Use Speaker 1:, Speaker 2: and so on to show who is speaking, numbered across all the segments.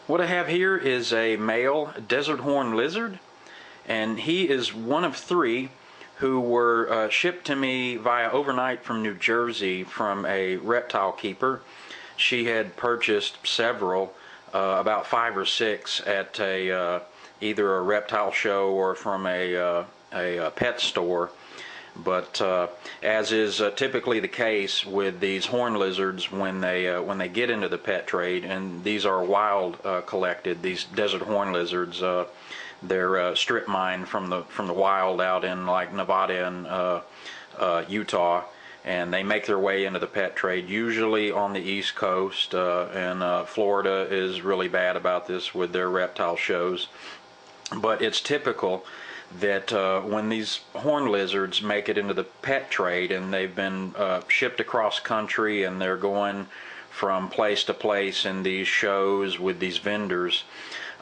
Speaker 1: What I have here is a male desert horn lizard, and he is one of three who were shipped to me via overnight from New Jersey from a reptile keeper. She had purchased several, about 5 or 6 at either a reptile show or from a pet store. But as is typically the case with these horn lizards when they get into the pet trade, and these are wild collected, these desert horn lizards, they're strip mined from the wild out in like Nevada and Utah, and they make their way into the pet trade usually on the East Coast, and Florida is really bad about this with their reptile shows. But it's typical that when these horn lizards make it into the pet trade and they've been shipped across country and they're going from place to place in these shows with these vendors,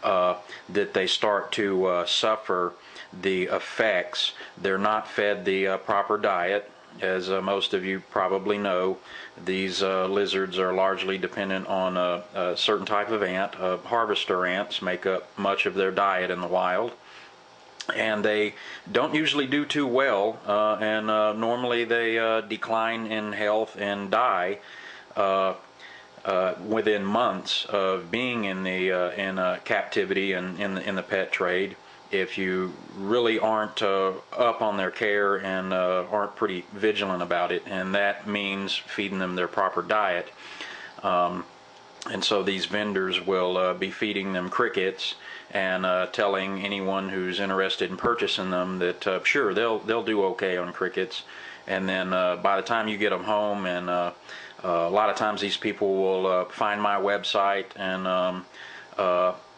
Speaker 1: that they start to suffer the effects. They're not fed the proper diet. As most of you probably know, these lizards are largely dependent on a certain type of ant. Harvester ants make up much of their diet in the wild, and they don't usually do too well, and normally they decline in health and die within months of being in captivity and in the pet trade, if you really aren't up on their care and aren't pretty vigilant about it, and that means feeding them their proper diet. And so these vendors will be feeding them crickets and telling anyone who's interested in purchasing them that sure, they'll do okay on crickets. And then by the time you get them home, and a lot of times these people will find my website, and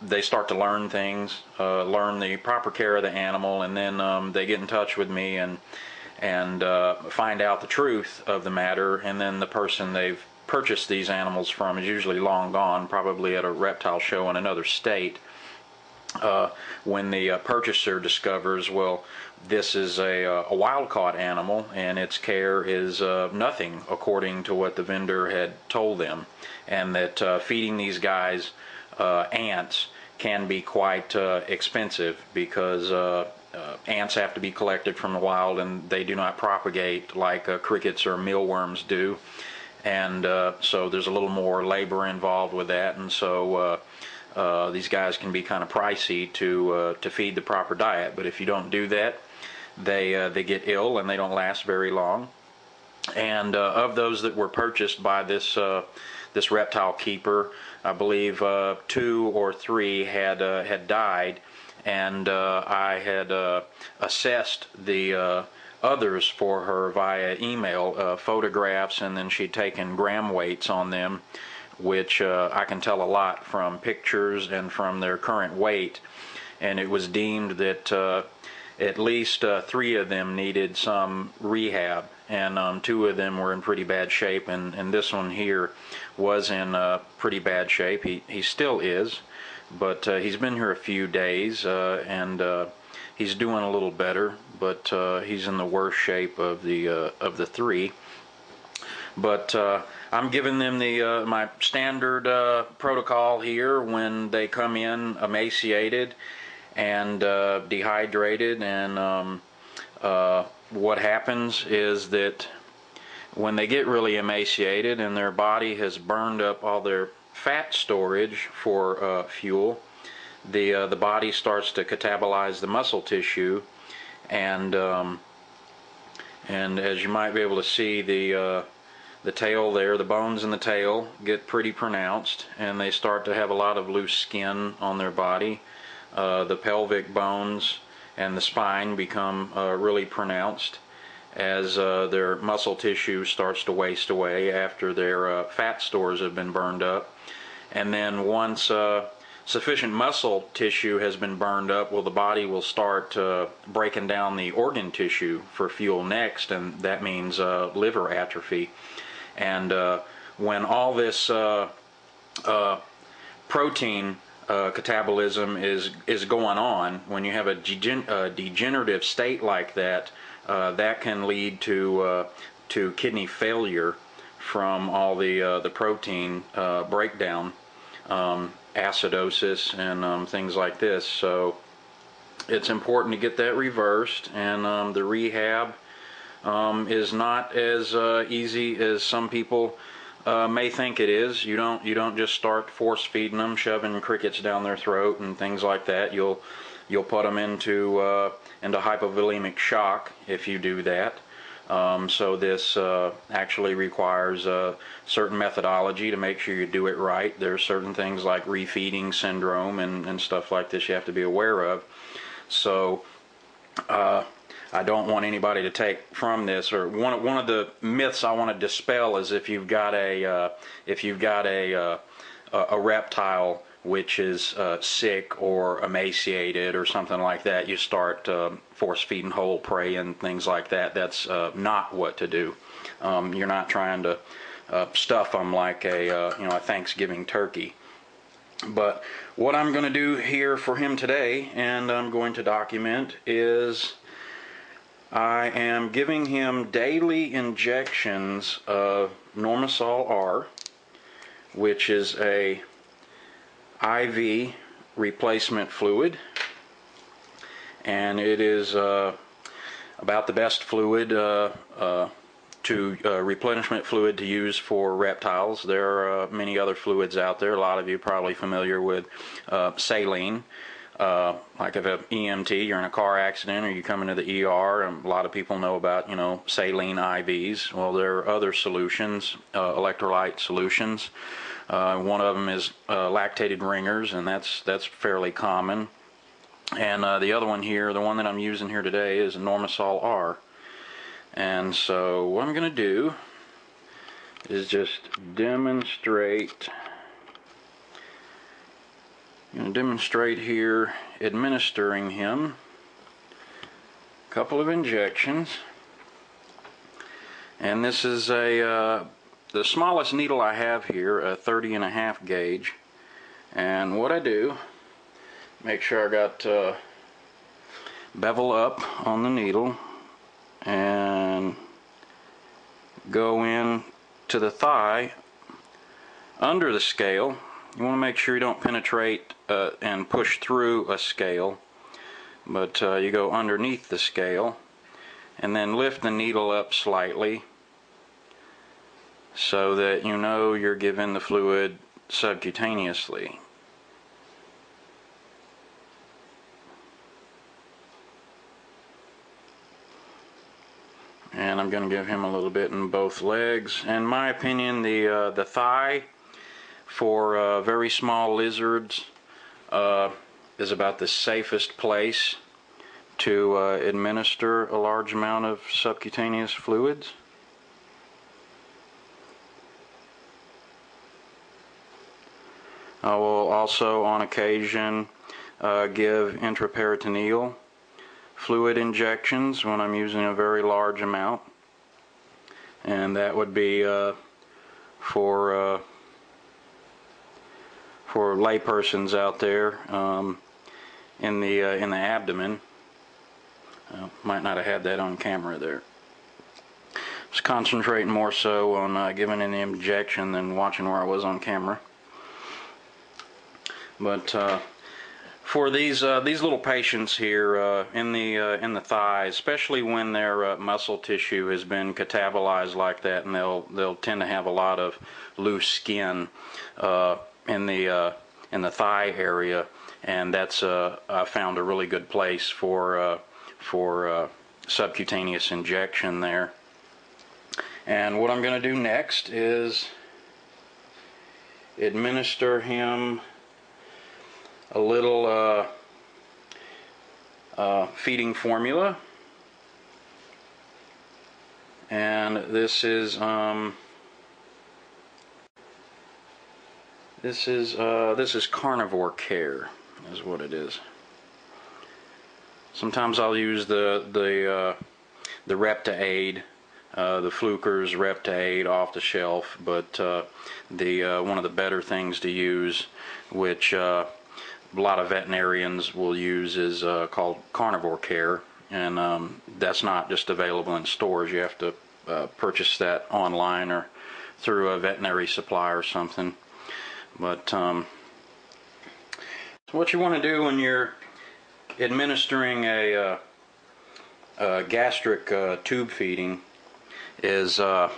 Speaker 1: they start to learn things, learn the proper care of the animal, and then they get in touch with me and find out the truth of the matter. And then the person they've purchased these animals from is usually long gone, probably at a reptile show in another state. When the purchaser discovers, well, this is a wild-caught animal and its care is nothing according to what the vendor had told them, and that feeding these guys ants can be quite expensive, because ants have to be collected from the wild and they do not propagate like crickets or mealworms do, and so there's a little more labor involved with that, and so these guys can be kind of pricey to feed the proper diet. But if you don't do that, they get ill and they don't last very long. And of those that were purchased by this reptile keeper, I believe 2 or 3 had died, and I had assessed the others for her via email, photographs, and then she'd taken gram weights on them, which I can tell a lot from pictures and from their current weight. And it was deemed that at least 3 of them needed some rehab, and 2 of them were in pretty bad shape, and this one here was in pretty bad shape. He still is, but he's been here a few days, and he's doing a little better, but he's in the worst shape of the 3. But I'm giving them the my standard protocol here when they come in emaciated and dehydrated, and what happens is that when they get really emaciated and their body has burned up all their fat storage for fuel, the body starts to catabolize the muscle tissue, and as you might be able to see, the tail there, the bones in the tail get pretty pronounced, and they start to have a lot of loose skin on their body. The pelvic bones and the spine become really pronounced as their muscle tissue starts to waste away after their fat stores have been burned up. And then once sufficient muscle tissue has been burned up, well, the body will start breaking down the organ tissue for fuel next, and that means liver atrophy. And when all this protein catabolism is going on, when you have a degenerative state like that, that can lead to kidney failure from all the protein breakdown. acidosis and things like this. So it's important to get that reversed, and the rehab is not as easy as some people may think it is. You don't just start force feeding them, shoving crickets down their throat and things like that. You'll put them into hypovolemic shock if you do that. So this actually requires a certain methodology to make sure you do it right. There's certain things like refeeding syndrome and stuff like this you have to be aware of. So I don't want anybody to take from this, or one of the myths I want to dispel is if you've got a reptile which is sick or emaciated or something like that, you start force feeding whole prey and things like that. That's not what to do. You're not trying to stuff them like a Thanksgiving turkey. But what I'm going to do here for him today, and I'm going to document, is I am giving him daily injections of Normisol R, which is a IV replacement fluid, and it is about the best fluid replenishment fluid to use for reptiles. There are many other fluids out there. A lot of you are probably familiar with saline. Like if an EMT, you're in a car accident or you come into the ER, and a lot of people know about, saline IVs. Well, there are other solutions, electrolyte solutions. One of them is lactated ringers, and that's fairly common. And the other one here, the one that I'm using here today, is Normisol R. And so what I'm going to do is just demonstrate. I'm going to demonstrate here administering him a couple of injections. And this is the smallest needle I have here, a 30.5 gauge. And what I do, make sure I got bevel up on the needle, and go in to the thigh under the scale. You want to make sure you don't penetrate and push through a scale, but you go underneath the scale and then lift the needle up slightly so that you know you're giving the fluid subcutaneously. And I'm going to give him a little bit in both legs. In my opinion, the thigh for very small lizards is about the safest place to administer a large amount of subcutaneous fluids. I will also on occasion give intraperitoneal fluid injections when I'm using a very large amount, and that would be for laypersons out there in the abdomen. Might not have had that on camera there. Just concentrating more so on giving an injection than watching where I was on camera. But for these little patients here in the thigh, especially when their muscle tissue has been catabolized like that, and they'll tend to have a lot of loose skin in the thigh area, and that's I found a really good place for subcutaneous injection there. And what I'm going to do next is administer him a little feeding formula, and this is carnivore care is what it is. Sometimes I'll use the Reptile, the Fluker's Reptile off the shelf, but one of the better things to use, which a lot of veterinarians will use, is called carnivore care, and that's not just available in stores. You have to purchase that online or through a veterinary supply or something. But So what you want to do when you're administering a gastric tube feeding is the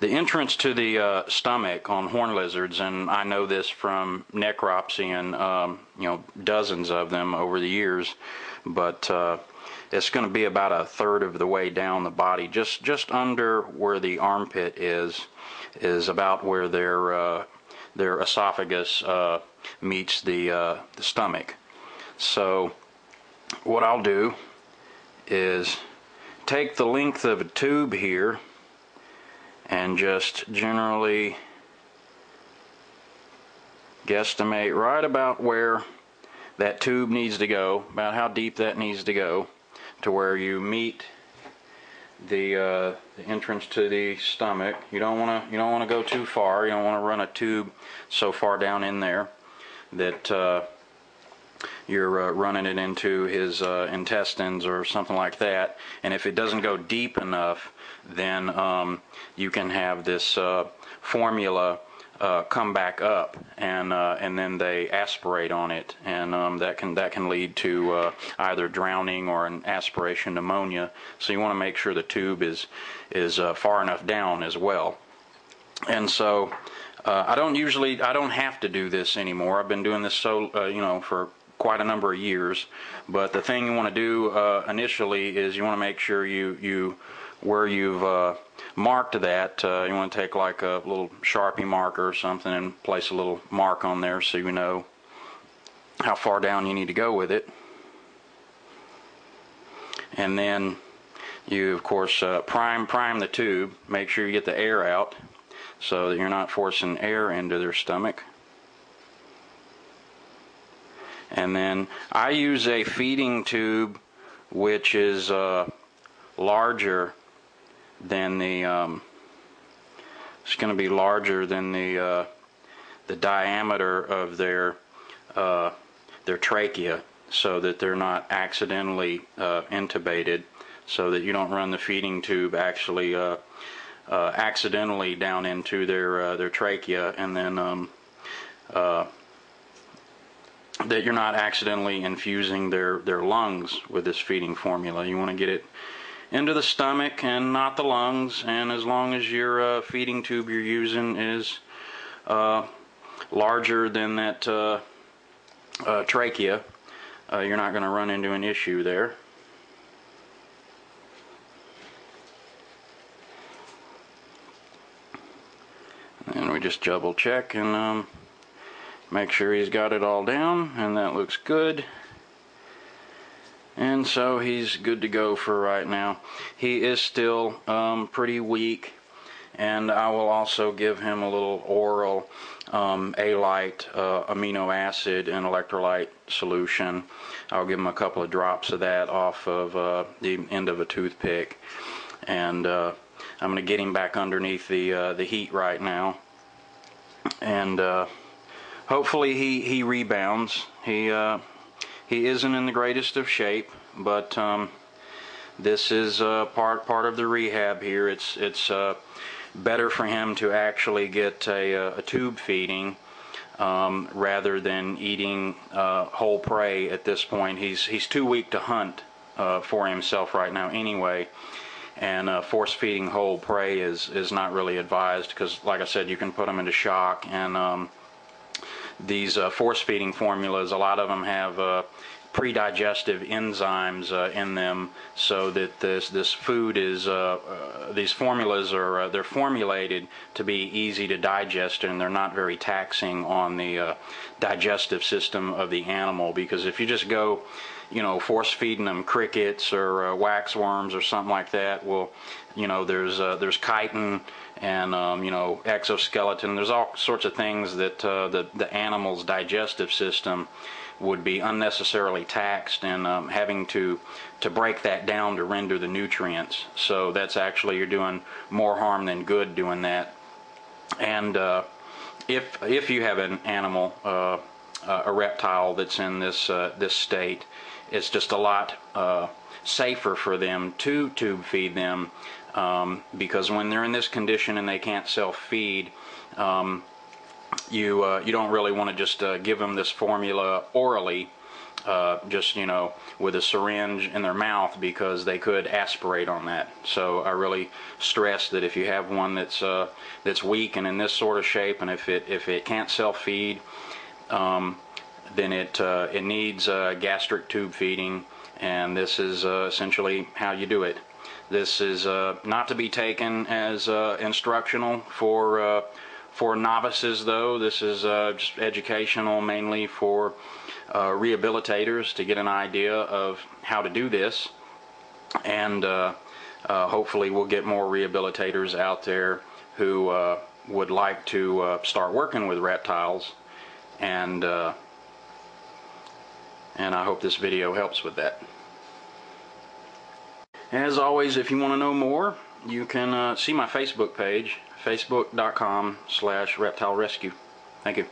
Speaker 1: entrance to the stomach on horn lizards, and I know this from necropsy and you know, dozens of them over the years, but it's going to be about a third of the way down the body, just under where the armpit is about where their esophagus meets the stomach. So what I'll do is take the length of a tube here and just generally guesstimate right about where that tube needs to go, about how deep that needs to go, to where you meet the entrance to the stomach. You don't want to go too far. You don't want to run a tube so far down in there that you're running it into his intestines or something like that. And if it doesn't go deep enough, then you can have this formula come back up, and then they aspirate on it, and that can lead to either drowning or an aspiration pneumonia. So you want to make sure the tube is far enough down as well. And so I don't have to do this anymore. I've been doing this you know, for quite a number of years. But the thing you want to do initially is you want to make sure where you've marked that, you want to take like a little Sharpie marker or something and place a little mark on there so you know how far down you need to go with it. And then you, of course, prime the tube. Make sure you get the air out so that you're not forcing air into their stomach. And then I use a feeding tube which is larger than the it's going to be larger than the diameter of their trachea, so that they're not accidentally intubated, so that you don't run the feeding tube actually accidentally down into their trachea, and then that you're not accidentally infusing their lungs with this feeding formula. You want to get it into the stomach and not the lungs, and as long as your feeding tube you're using is larger than that trachea, you're not going to run into an issue there. And we just double check and make sure he's got it all down, and that looks good. And so he's good to go for right now. He is still pretty weak, and I will also give him a little oral A-lite amino acid and electrolyte solution. I'll give him a couple of drops of that off of the end of a toothpick, and I'm going to get him back underneath the heat right now, and hopefully he rebounds. He isn't in the greatest of shape, but this is part of the rehab here. It's better for him to actually get a tube feeding rather than eating whole prey at this point. He's too weak to hunt for himself right now anyway, and force feeding whole prey is not really advised, because, like I said, you can put him into shock, and these force feeding formulas, a lot of them have pre-digestive enzymes in them, so that this food is these formulas are they're formulated to be easy to digest, and they're not very taxing on the digestive system of the animal. Because if you just go, you know, force feeding them crickets or waxworms or something like that, well, you know, there's chitin and you know, exoskeleton. There's all sorts of things that the animal's digestive system would be unnecessarily taxed, and having to break that down to render the nutrients. So that's actually, you're doing more harm than good doing that. And if you have an animal, a reptile that's in this state, it's just a lot safer for them to tube feed them, because when they're in this condition and they can't self-feed, you don't really want to just give them this formula orally, just, you know, with a syringe in their mouth, because they could aspirate on that. So I really stress that if you have one that's weak and in this sort of shape, and if it can't self-feed, then it needs gastric tube feeding, and this is essentially how you do it. This is not to be taken as instructional for novices, though. This is just educational, mainly for rehabilitators, to get an idea of how to do this. And hopefully we'll get more rehabilitators out there who would like to start working with reptiles, and I hope this video helps with that. As always, if you want to know more, you can see my Facebook page, facebook.com/reptilerescue. Thank you.